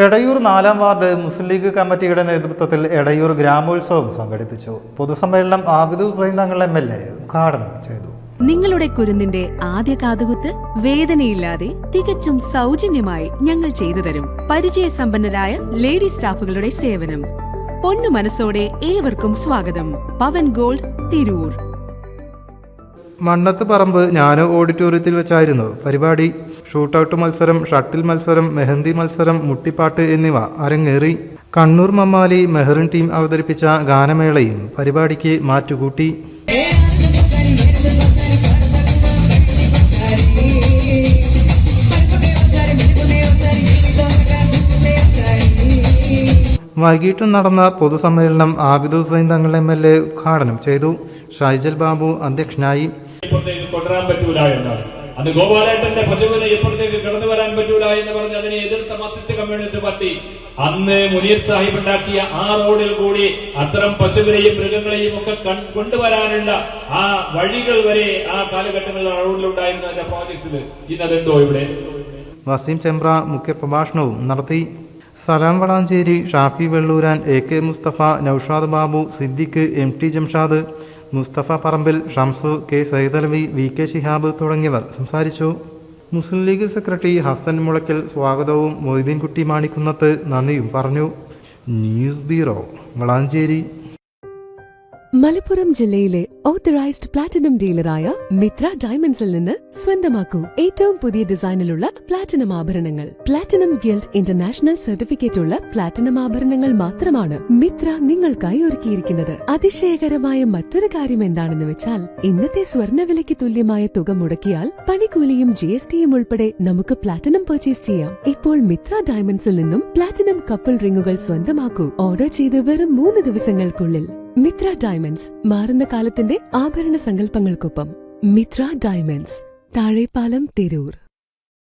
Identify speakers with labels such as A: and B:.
A: Edayur 4-ാം ward മുസ്ലിം league കമ്മിറ്റിയുടെ നേതൃത്വത്തിൽ എടയൂർ ഗ്രാമോത്സവം സംഘടിപ്പിച്ചു. പൊതുസമ്മേളനം ആബിദ് ഹുസൈൻ തങ്ങൾ MLA ഉദ്ഘാടനം ചെയ്തു.
B: നിങ്ങളുടെ കുരുന്നിന്റെ ആദ്യ കാതുകുത്ത് വേദനയില്ലാതെ തികച്ചും സൗജന്യമായി ഞങ്ങൾ ചെയ്തു തരും. പരിചയസമ്പന്നരായ ലേഡി സ്റ്റാഫുകളുടെ സേവനം. പൊന്നു മനസ്സോടെ ഏവർക്കും സ്വാഗതം. പവൻ ഗോൾഡ്, തിരൂർ.
A: മണ്ണത്ത് പറമ്പ് ജ്ഞാന ഓഡിറ്റോറിയത്തിൽ വെച്ചായിരുന്നു പരിപാടി. ഷൂട്ടൌട്ട് മത്സരം, ഷട്ടിൽ മത്സരം, മെഹന്തി മത്സരം, മുട്ടിപ്പാട്ട് എന്നിവ അരങ്ങേറി. കണ്ണൂർ മമ്മാലി മെഹറിൻ ടീം അവതരിപ്പിച്ച ഗാനമേളയും പരിപാടിക്ക് മാറ്റുകൂട്ടി. വൈകിട്ടും നടന്ന പൊതുസമ്മേളനം ആബിദ് ഹുസൈൻ തങ്ങൾ MLA ഉദ്ഘാടനം ചെയ്തു. ഷൈജൽ ബാബു അധ്യക്ഷനായി.
C: കൊണ്ടുവരാൻ പറ്റൂല എന്നാണ് അത് ഗോപാലേട്ടന്റെ പശുവിനെ ഇപ്പുറത്തേക്ക് കടന്നു വരാൻ പറ്റൂല എന്ന് പറഞ്ഞ് അതിനെ എതിർത്ത മാർക്സിസ്റ്റ് കമ്മ്യൂണിസ്റ്റ് പാർട്ടി അന്ന് മുനീർ സാഹിബ് ഉണ്ടാക്കിയ ആ റോഡിൽ കൂടി അത്തരം പശുവിനെയും മൃഗങ്ങളെയും ഒക്കെ കൊണ്ടുവരാനുള്ള ആ വഴികൾ വരെ ആ കാലഘട്ടങ്ങളിൽ റോഡിലുണ്ടായിരുന്ന എന്റെ പ്രോജക്റ്റില് ഇന്നതെന്തോ ഇവിടെ.
A: വസീം ചെമ്പ്ര മുഖ്യപ്രഭാഷണവും നടത്തി. സലാം വളാഞ്ചേരി, ഷാഫി വെള്ളൂരാൻ, AK മുസ്തഫ, നൌഷാദ് ബാബു, സിദ്ദിഖ്, MT ജംഷാദ്, മുസ്തഫ പറമ്പിൽ, ഷംസു, K സൈദലവി, VK ശിഹാബ് തുടങ്ങിയവർ സംസാരിച്ചു. മുസ്ലിം ലീഗ് സെക്രട്ടറി ഹസൻ മുളയ്ക്കൽ സ്വാഗതവും മൊയ്തീൻകുട്ടി മാണിക്കുന്നത്ത് നന്ദിയും പറഞ്ഞു. News bureau, Valanchery.
D: മലപ്പുറം ജില്ലയിലെ ഓത്തറൈസ്ഡ് പ്ലാറ്റിനം ഡീലറായ മിത്ര ഡയമണ്ട്സിൽ നിന്ന് സ്വന്തമാക്കൂ ഏറ്റവും പുതിയ ഡിസൈനിലുള്ള പ്ലാറ്റിനം ആഭരണങ്ങൾ. പ്ലാറ്റിനം ഗിൽഡ് ഇന്റർനാഷണൽ സർട്ടിഫിക്കറ്റ് ഉള്ള പ്ലാറ്റിനം ആഭരണങ്ങൾ മാത്രമാണ് മിത്ര നിങ്ങൾക്കായി ഒരുക്കിയിരിക്കുന്നത്. അതിശയകരമായ മറ്റൊരു കാര്യം എന്താണെന്ന് വെച്ചാൽ ഇന്നത്തെ സ്വർണ്ണവിലയ്ക്ക് തുല്യമായ തുക മുടക്കിയാൽ പണിക്കൂലിയും GSTയും ഉൾപ്പെടെ നമുക്ക് പ്ലാറ്റിനം പർച്ചേസ് ചെയ്യാം. ഇപ്പോൾ മിത്ര ഡയമണ്ട്സിൽ നിന്നും പ്ലാറ്റിനം കപ്പിൾ റിങ്ങുകൾ സ്വന്തമാക്കൂ. ഓർഡർ ചെയ്ത് വെറും 3 ദിവസങ്ങൾക്കുള്ളിൽ. മിത്ര ഡയമണ്ട്സ്, മാറുന്ന കാലത്തിന്റെ ആഭരണ സങ്കല്പങ്ങൾക്കൊപ്പം. മിത്ര ഡയമണ്ട്സ്, താഴെപ്പാലം, തിരൂർ.